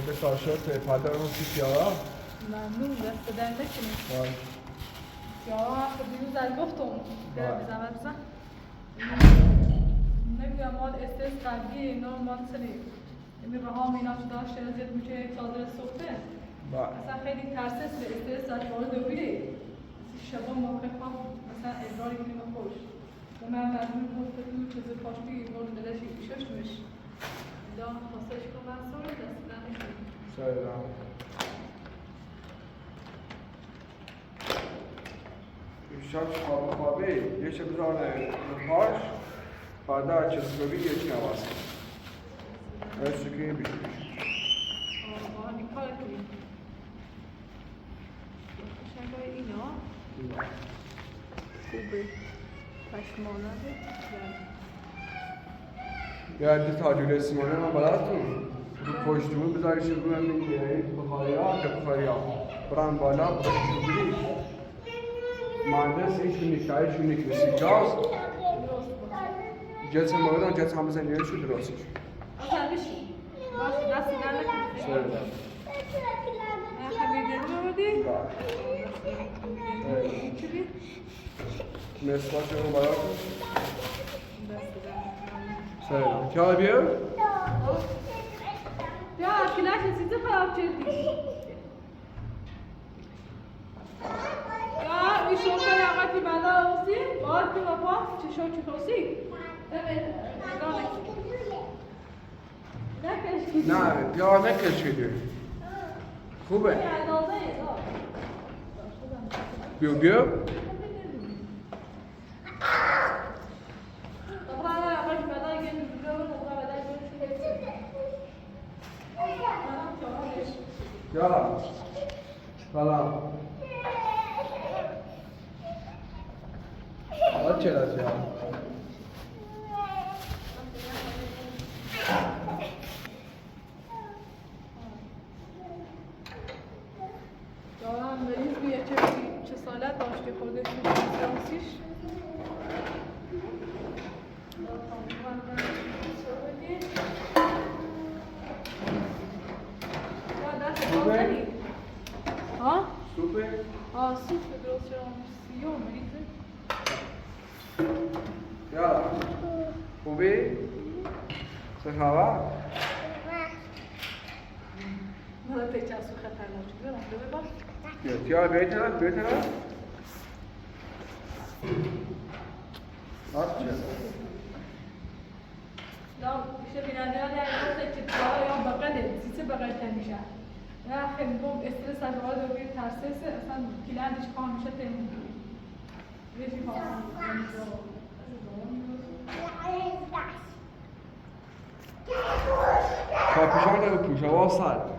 به ساشات پدرم سیارا ممنون دست در نکنید یا دیروز از گفتم بزن نمیدونم مال استرس قلبی اینا مال سری این رها مینا تو داشت زیاد میشه صادر سوخته مثلا خیلی ترسس به استرس از وارد دویره شبا موقع خواب مثلا ادراری کنیم خوش و من مجموع گفت تو چیز پاشتی ایوان دلشی پیشش میش دا خواستش کن من سوری دست دنشون سلام شب خوابه یه شب بزانه پاش بعد چیز کنی یه چی نواز کنی از شکلی بیشتر آه نکار کنیم شبای اینا خوبه پشمانه یا دو تاجور سیمانه من بلدتون رو پشتمون بذاریش رو من میگیره بخاری ها که بخاری ها برن بالا بخاری مهندس این شونیکتایی شونیک بسی جاز جلس موردان جلس هم بزنیه شو درستش اصلا بشی باشه دستی در نکنی سر خمیده نمودی؟ چی مسواک رو بالا کن سلام کیا بیار؟ بیا کلاش چیزی خراب کردی یا این شوکر آقا که بنده آوزی باید که بپا چه شو چه خوصی؟ نه یا نکش کدی خوبه بیو يلا سلام چرا زیاد دارم مریض بیه چه سالت داشته خودش فرانسیش ها؟ سوپه؟ سوپه درست شدم سیو مریضه یا خوبی؟ چه خبر؟ مالا پیچه از سو خطر نشد برم ببر یا بیترم چه؟ لا میشه بیننده ها در که چطور یا بقیده سیسه بقیده میشه یا خیلی بوم استرس از وارد و بیر ترسیسه اصلا کلندش کام میشه تیمون ریشی کاپیشان رو پوش هوا سر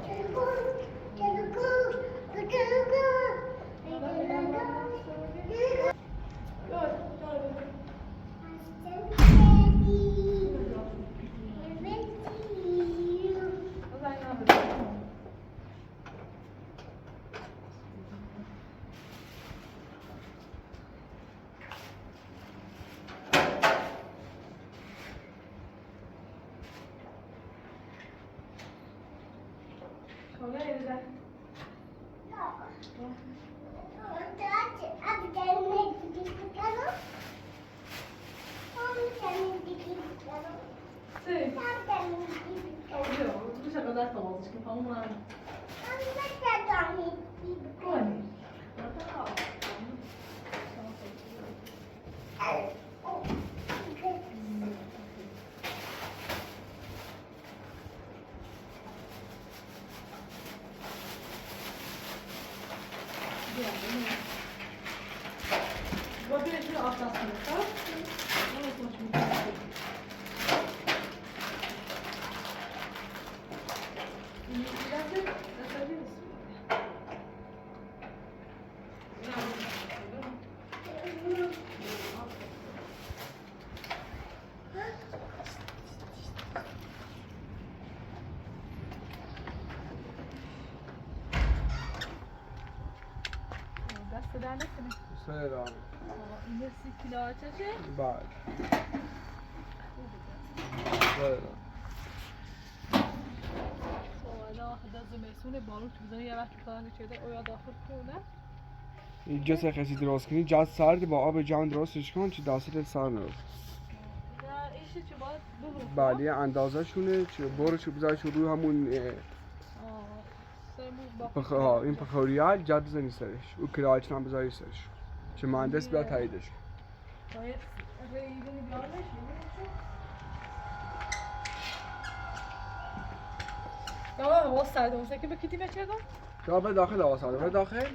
سلام این 30 کیلو چشه؟ بعد سلام میسونه بارون تو بزنه یه وقت پلان چیده او یا داخل کنه اینجا سه خسی درست کنی جد سرد با آب جان درستش کن چه داستت سر نرو نه ایشی چه باید ببرو بله اندازه شونه چه برو چه بذاری چه روی همون این پخوریال جد بزنی سرش او کرایچ هم بذاری سرش چه مهندس بیا تاییدش باید ریدنی بیارش یا هوا سرد اون که بکیتی بچه دم یا به داخل آقا ساده به داخل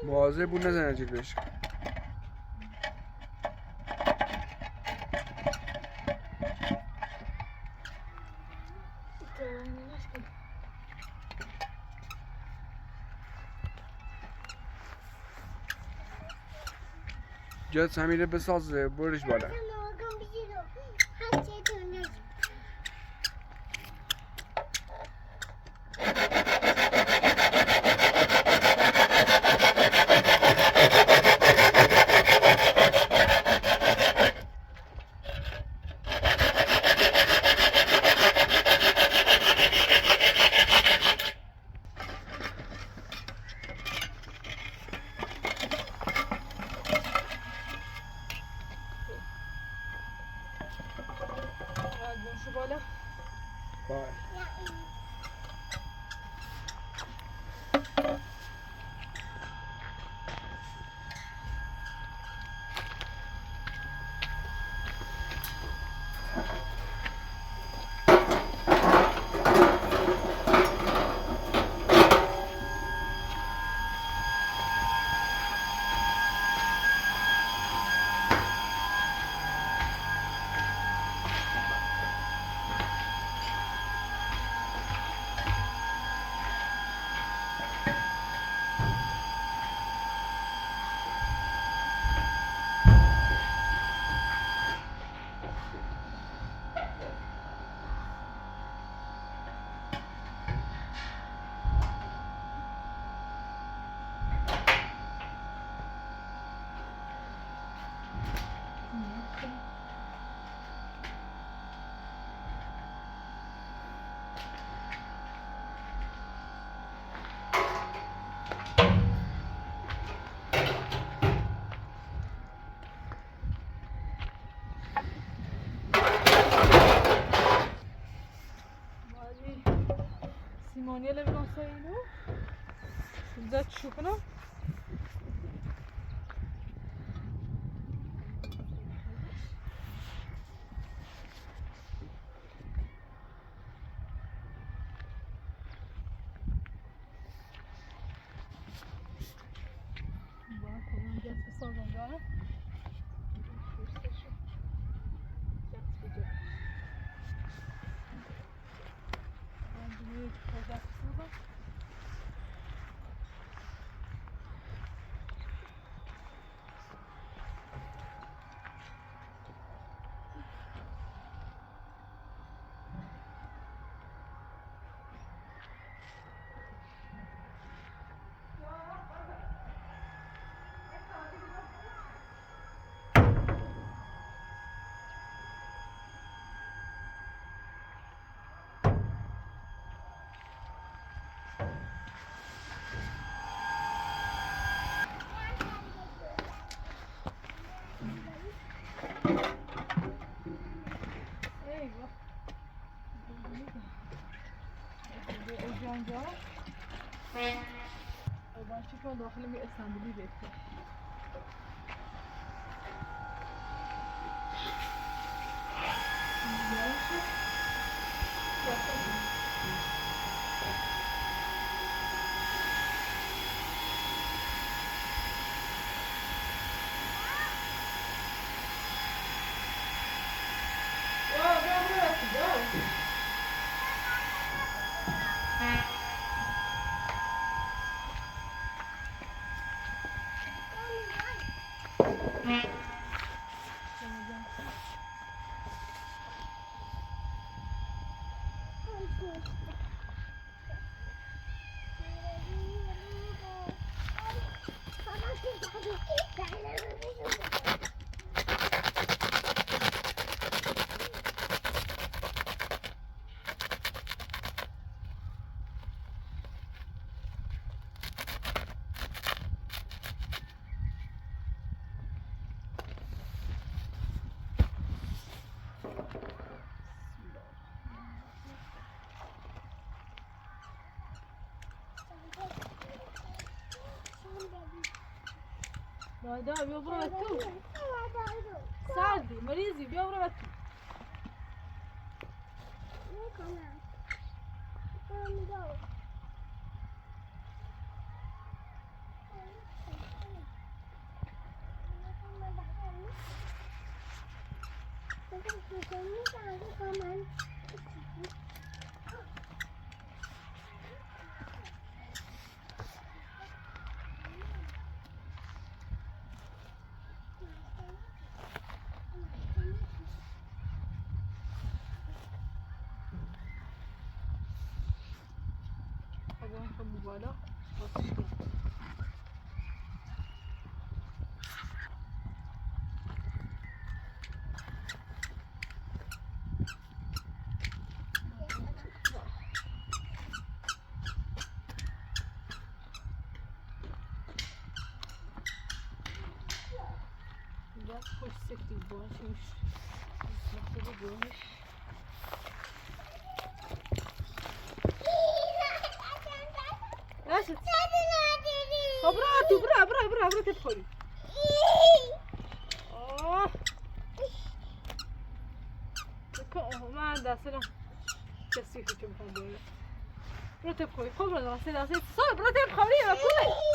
مواظب بود نزنه جلوش جد سمیره بساز برش بالا ثانية اللي بنوصينه بدأت تشوفنا اونجا طبعا شكله داخل می اسمبلی بهتر دا بیا برو تو سردی مریضی بیا برو تو بالا ده خوش سکتی باشش مختلف باشش ايش برا تدخلي ما عندها سنة كسيكي كم خبرة برا تدخلي خبرة سنة صار برا تدخلي ما كله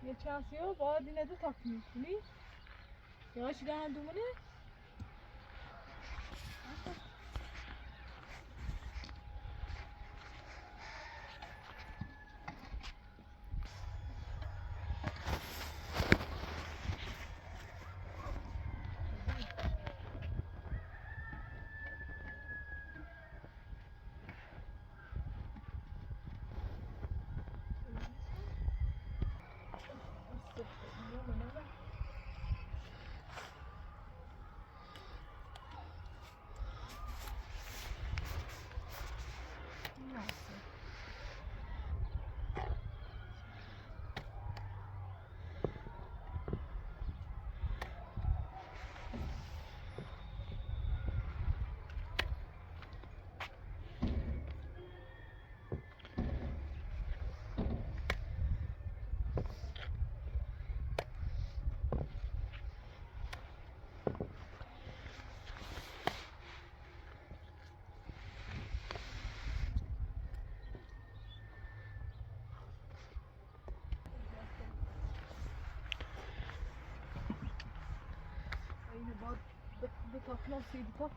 Geçen sene bana dinledi takmıyor. Ne? Yavaş gelen dumunu. Aynı bak. Bu takla şeydi tak.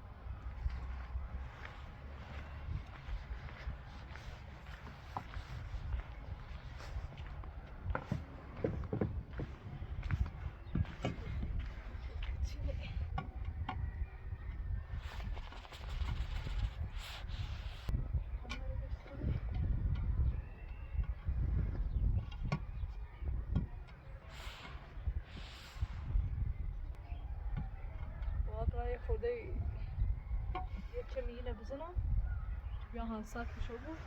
برای خورده یه کمی اینه بزنم بیا هنسات بشو بود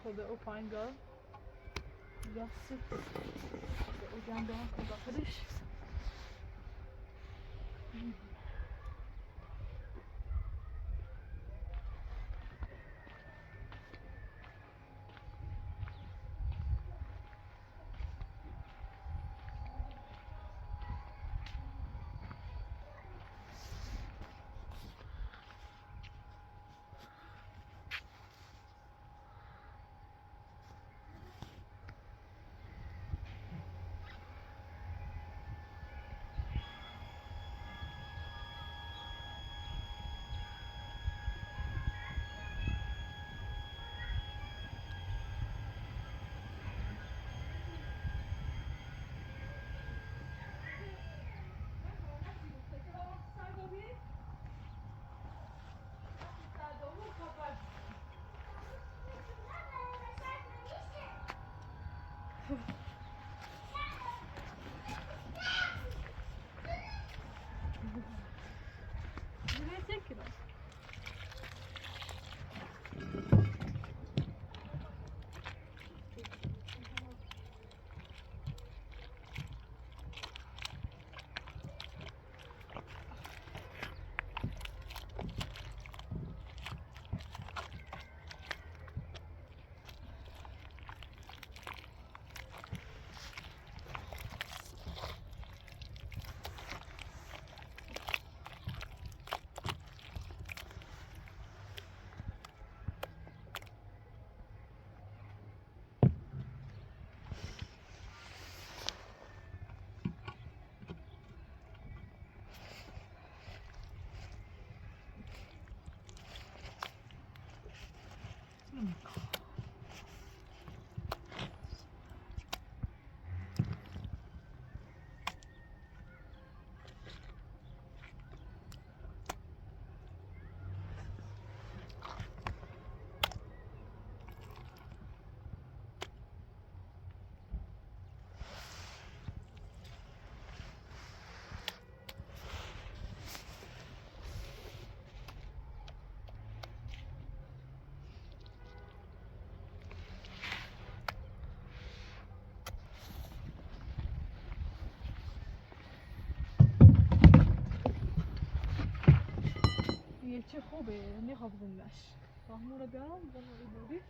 خود او پایین گل یاسی او جنبه هم خود آخرش Buraya çek biraz. چه خوبه نخوابوندش فهمو رو بیارم بنا ایداری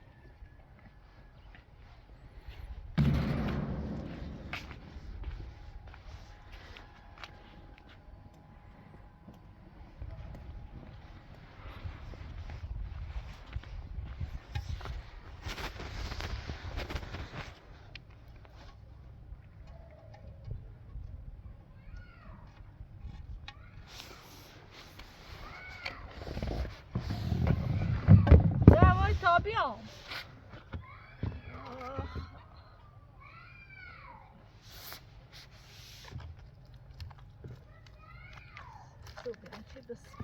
بیام چه دست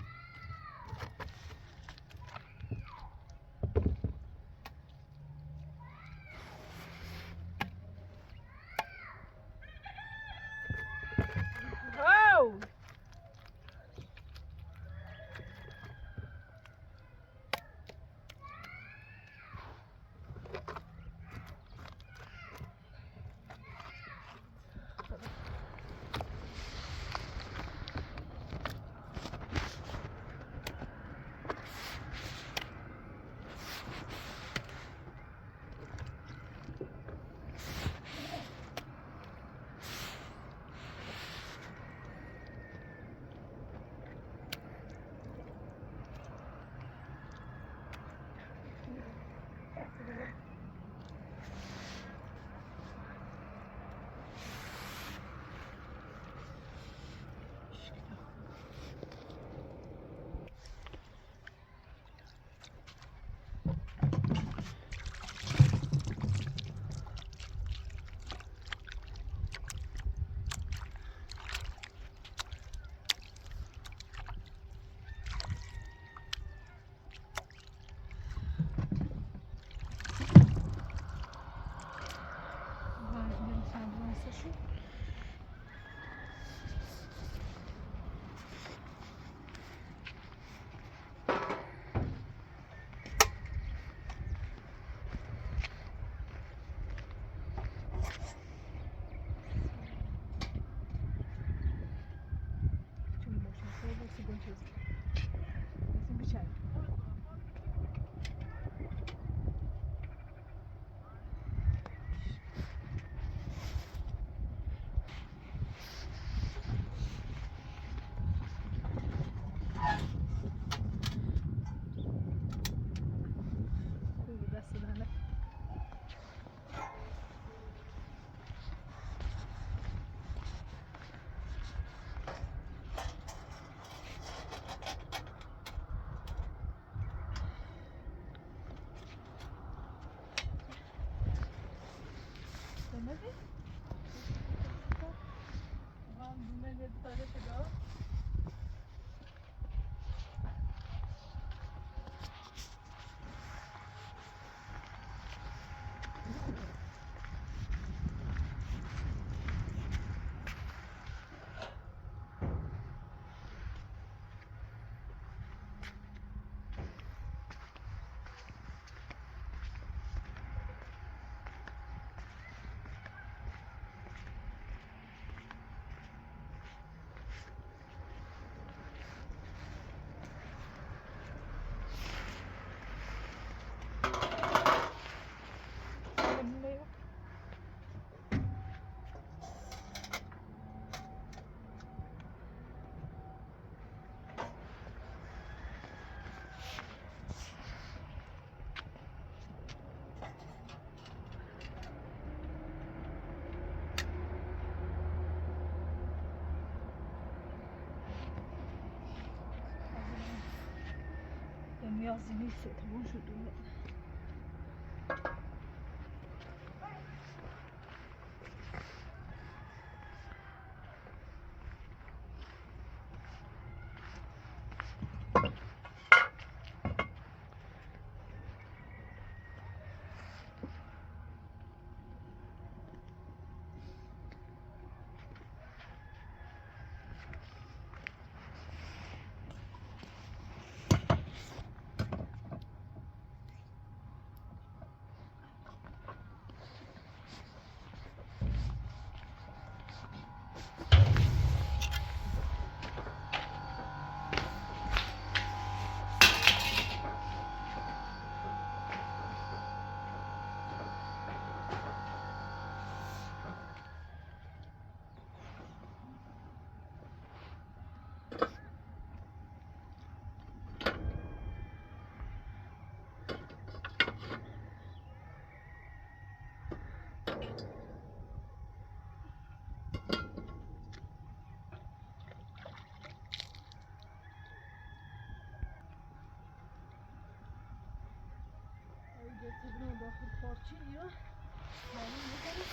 Bizim bir çay. Hadi. Tamam, bunları bir tane çıkar. yazını hissettim şurada. Getirdim bakır parçayı. Benim bakalım.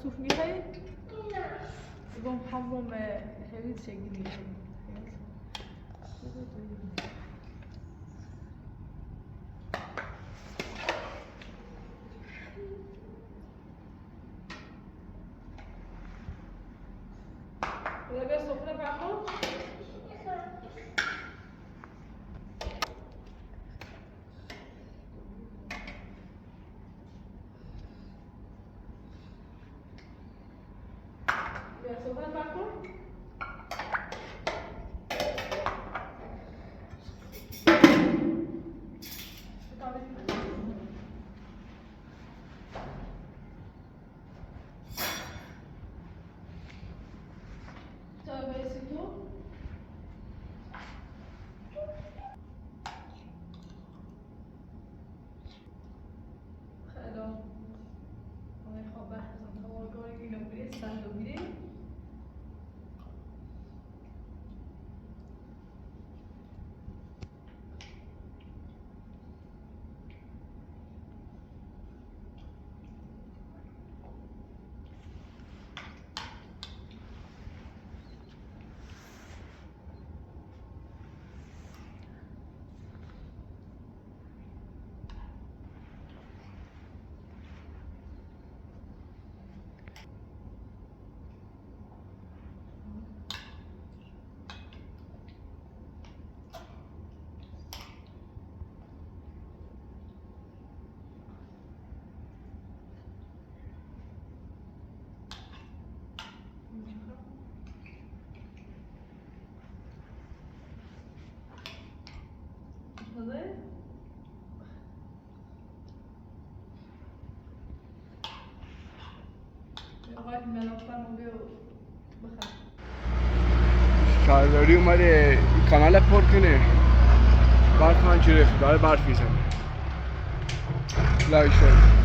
سوفنی هایی؟ بگم همون هیوید شگیری بیا سفره بکن بیا سفره بکن شهرداری اومده کانال پر کنه برف من گرفت داره برف میزنه لایک شد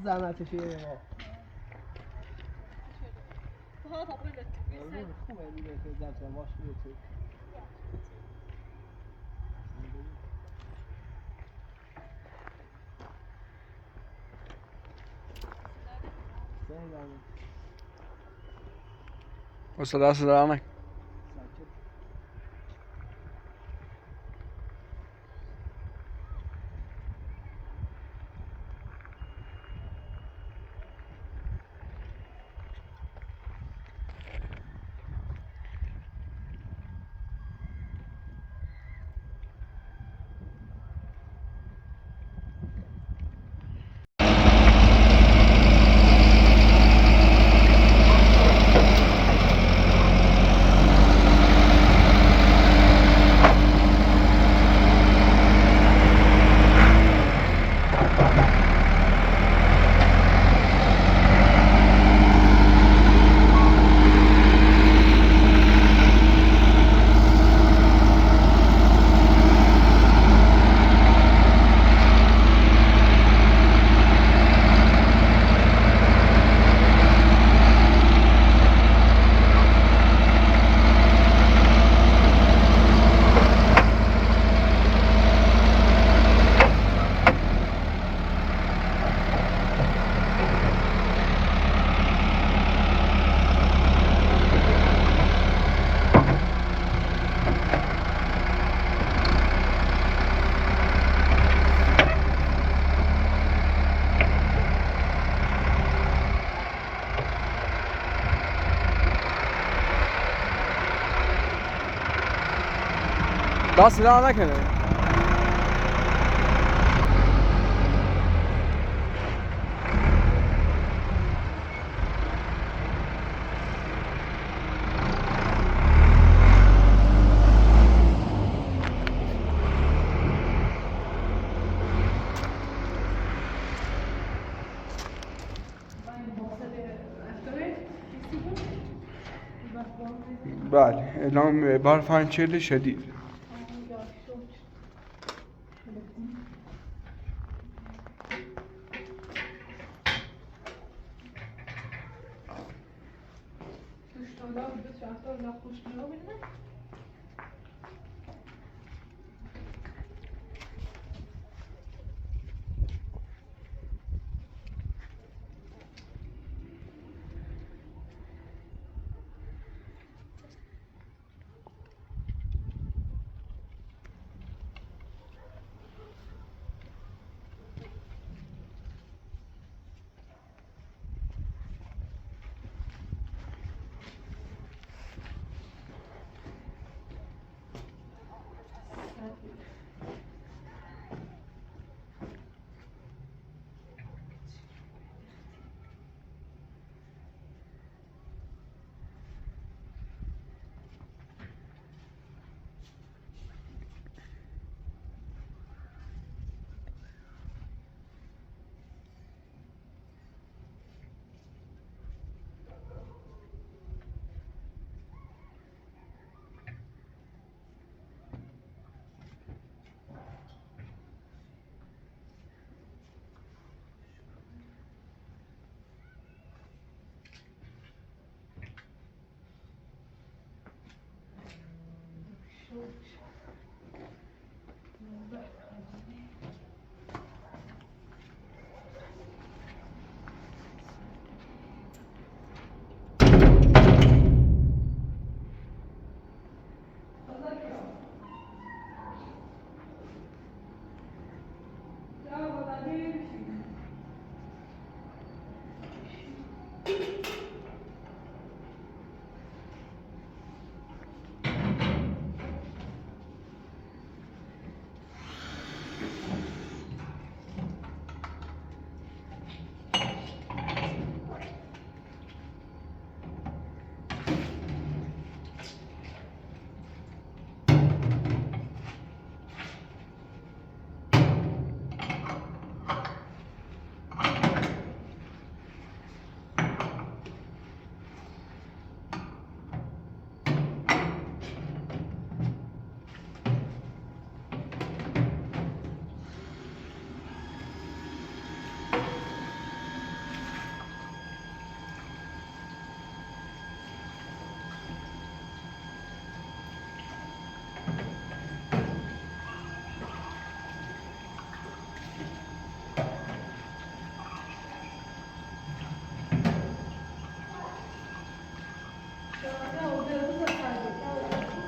زحمتش یه ما ها تا بده خوبه دیگه که زبطه باش میره تو سهل استاد دست در نکن. ساکت دست در نکنه. بله اعلام برفنچل شدید.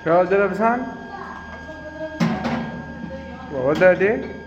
چرا داره بزن؟ بابا دادی؟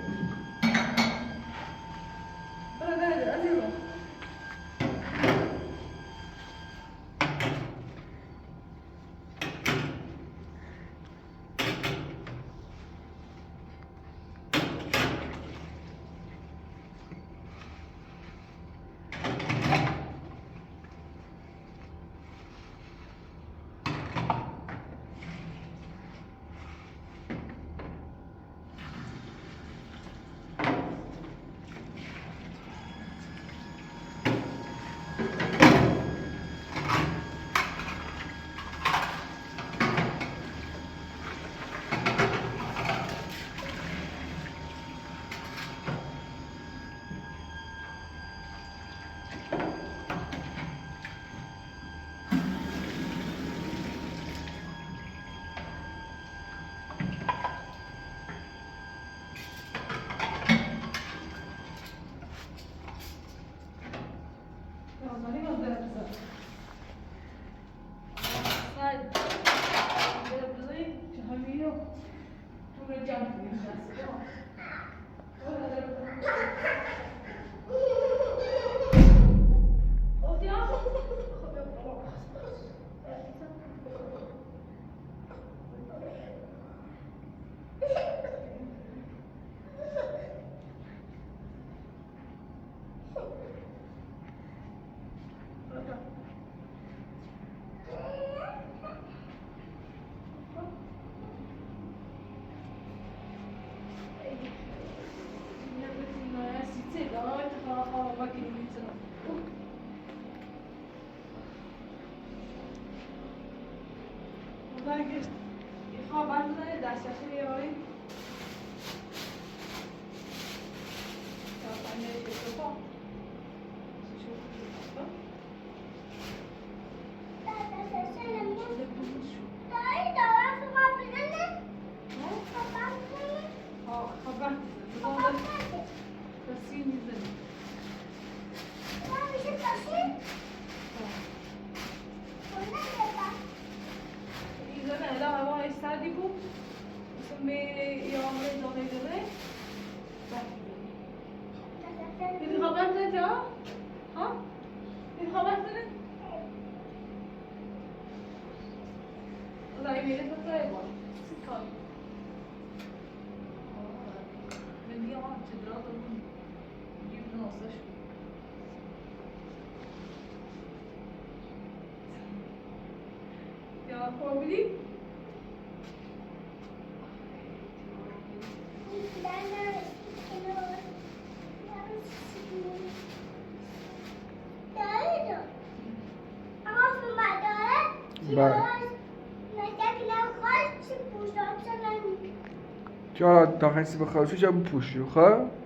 جا تا خیلی بخواه جا بپوشی خب؟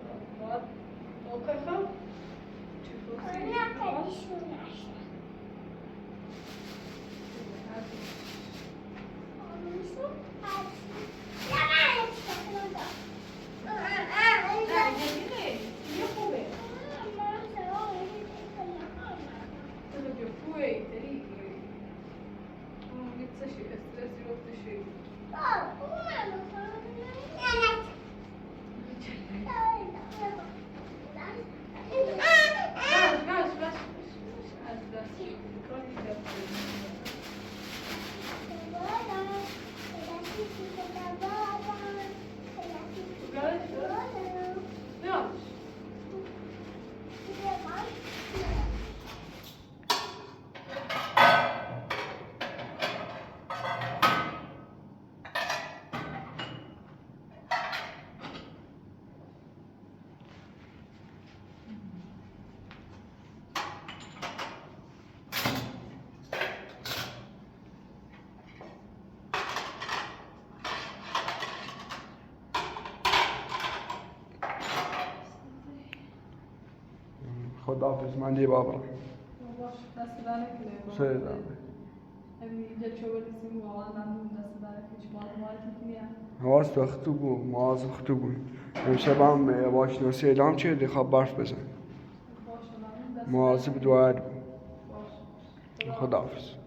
خداحافظ من دی بابا باش دست در نکنه سر دارم اینجا چوبه رسیم واقعا ممنون دست در نکنه چه معلومات میکنیم حواس وقت بود مواظب خطو بود امشب هم باشناسی اعلام چه خواب برف بزن باشه ممنون دست مواظب دعا باش خداحافظ